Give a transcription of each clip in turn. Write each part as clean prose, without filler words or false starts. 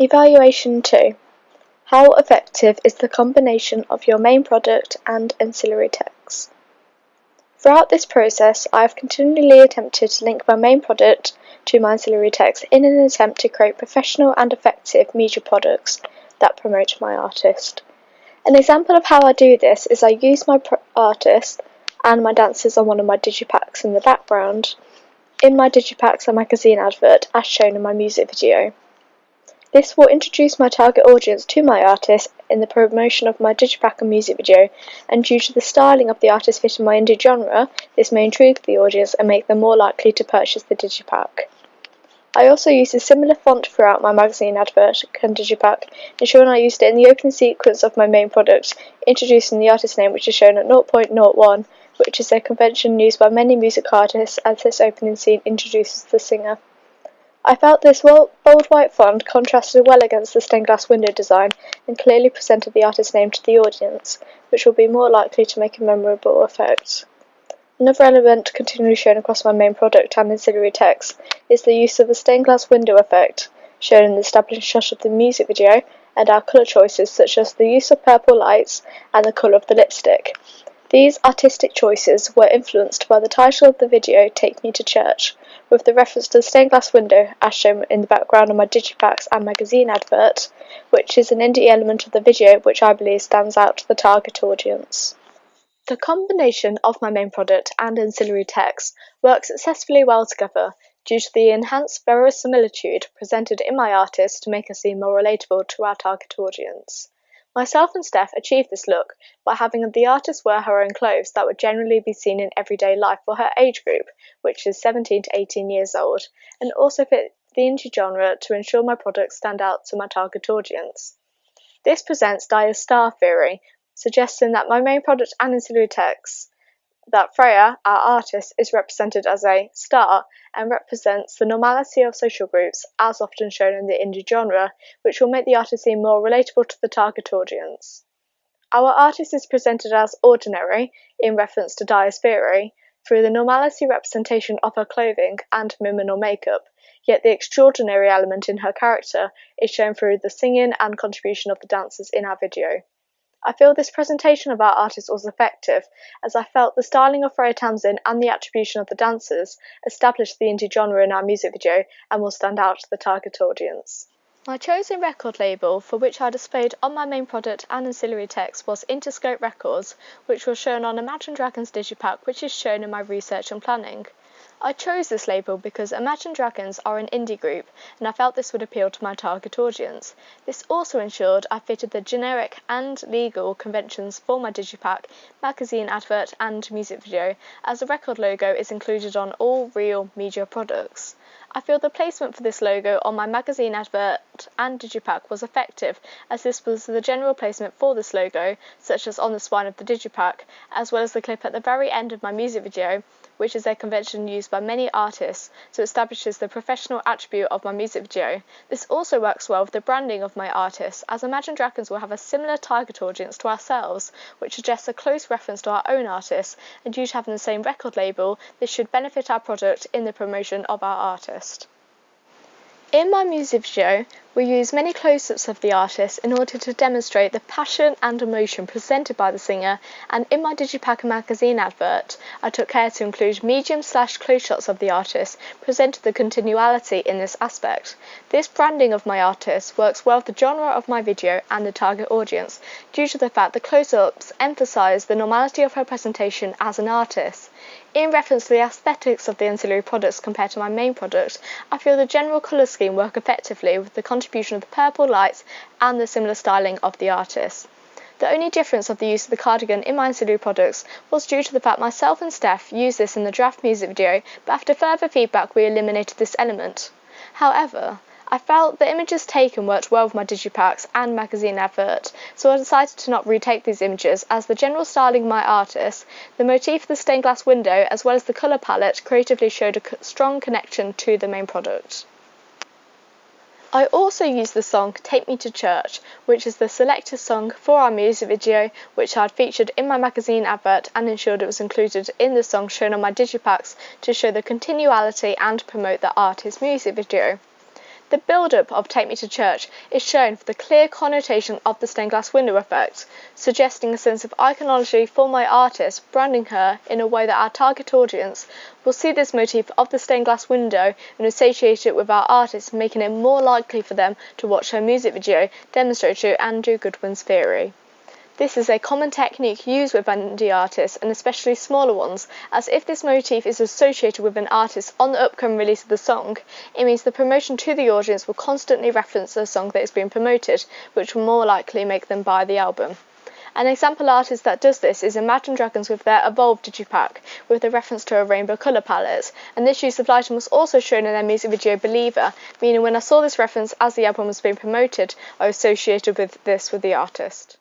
Evaluation 2. How effective is the combination of your main product and ancillary text? Throughout this process, I have continually attempted to link my main product to my ancillary text in an attempt to create professional and effective media products that promote my artist. An example of how I do this is I use my artist and my dancers on one of my digipacks in the background in my digipacks and magazine advert as shown in my music video. This will introduce my target audience to my artist in the promotion of my digipack and music video, and due to the styling of the artist fitting my indie genre, this may intrigue the audience and make them more likely to purchase the digipack. I also use a similar font throughout my magazine advert and digipack, ensuring I used it in the opening sequence of my main product, introducing the artist name which is shown at 0.01, which is a convention used by many music artists as this opening scene introduces the singer. I felt this bold white font contrasted well against the stained glass window design and clearly presented the artist's name to the audience, which will be more likely to make a memorable effect. Another element continually shown across my main product and ancillary text is the use of the stained glass window effect, shown in the established shot of the music video, and our colour choices such as the use of purple lights and the colour of the lipstick. These artistic choices were influenced by the title of the video, Take Me to Church, with the reference to the stained glass window as shown in the background of my digipacks and magazine advert, which is an indie element of the video which I believe stands out to the target audience. The combination of my main product and ancillary text works successfully well together due to the enhanced verisimilitude presented in my artist to make her seem more relatable to our target audience. Myself and Steph achieved this look by having the artist wear her own clothes that would generally be seen in everyday life for her age group, which is 17 to 18 years old, and also fit the indie genre to ensure my products stand out to my target audience. This presents Dyer's star theory, suggesting that my main product and ancillary text, that Freya, our artist, is represented as a star and represents the normality of social groups, as often shown in the indie genre, which will make the artist seem more relatable to the target audience. Our artist is presented as ordinary, in reference to Dyer's theory, through the normality representation of her clothing and minimal makeup, yet the extraordinary element in her character is shown through the singing and contribution of the dancers in our video. I feel this presentation of our artist was effective, as I felt the styling of Freya Tamsin and the attribution of the dancers established the indie genre in our music video and will stand out to the target audience. My chosen record label, for which I displayed on my main product and ancillary text, was Interscope Records, which was shown on Imagine Dragons digipack, which is shown in my research and planning. I chose this label because Imagine Dragons are an indie group, and I felt this would appeal to my target audience. This also ensured I fitted the generic and legal conventions for my digipack, magazine advert and music video, as the record logo is included on all real media products. I feel the placement for this logo on my magazine advert and digipack was effective, as this was the general placement for this logo, such as on the spine of the digipack, as well as the clip at the very end of my music video, which is a convention used by many artists, so it establishes the professional attribute of my music video. This also works well with the branding of my artist, as Imagine Dragons will have a similar target audience to ourselves, which suggests a close reference to our own artist, and due to having the same record label, this should benefit our product in the promotion of our artist. In my music video, we use many close-ups of the artist in order to demonstrate the passion and emotion presented by the singer, and in my digipack and magazine advert, I took care to include medium/close shots of the artist, presented the continuality in this aspect. This branding of my artist works well with the genre of my video and the target audience, due to the fact the close-ups emphasise the normality of her presentation as an artist. In reference to the aesthetics of the ancillary products compared to my main product, I feel the general colour scheme work effectively with the contribution of the purple lights and the similar styling of the artist. The only difference of the use of the cardigan in my ancillary products was due to the fact myself and Steph used this in the draft music video, but after further feedback we eliminated this element. However, I felt the images taken worked well with my digipacks and magazine advert, so I decided to not retake these images, as the general styling of my artist, the motif of the stained glass window, as well as the colour palette creatively showed a strong connection to the main product. I also used the song Take Me to Church, which is the selected song for our music video, which I had featured in my magazine advert and ensured it was included in the song shown on my digipacks to show the continuality and promote the artist's music video. The build-up of Take Me to Church is shown for the clear connotation of the stained glass window effect, suggesting a sense of iconology for my artist, branding her in a way that our target audience will see this motif of the stained glass window and associate it with our artist, making it more likely for them to watch her music video demonstrating Andrew Goodwin's theory. This is a common technique used with indie artists, and especially smaller ones, as if this motif is associated with an artist on the upcoming release of the song, it means the promotion to the audience will constantly reference the song that is being promoted, which will more likely make them buy the album. An example artist that does this is Imagine Dragons with their Evolve Digipack, with a reference to a rainbow colour palette, and this use of lighting was also shown in their music video Believer, meaning when I saw this reference as the album was being promoted, I associated with this with the artist.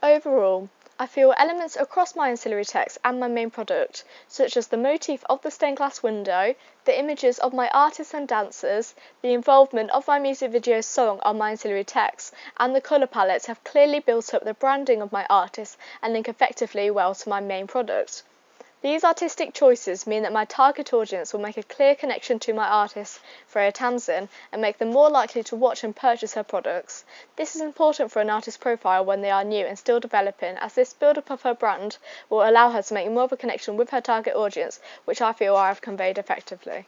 Overall, I feel elements across my ancillary text and my main product, such as the motif of the stained glass window, the images of my artists and dancers, the involvement of my music video song on my ancillary text, and the colour palettes have clearly built up the branding of my artist and link effectively well to my main product. These artistic choices mean that my target audience will make a clear connection to my artist, Freya Tamsin, and make them more likely to watch and purchase her products. This is important for an artist's profile when they are new and still developing, as this build-up of her brand will allow her to make more of a connection with her target audience, which I feel I have conveyed effectively.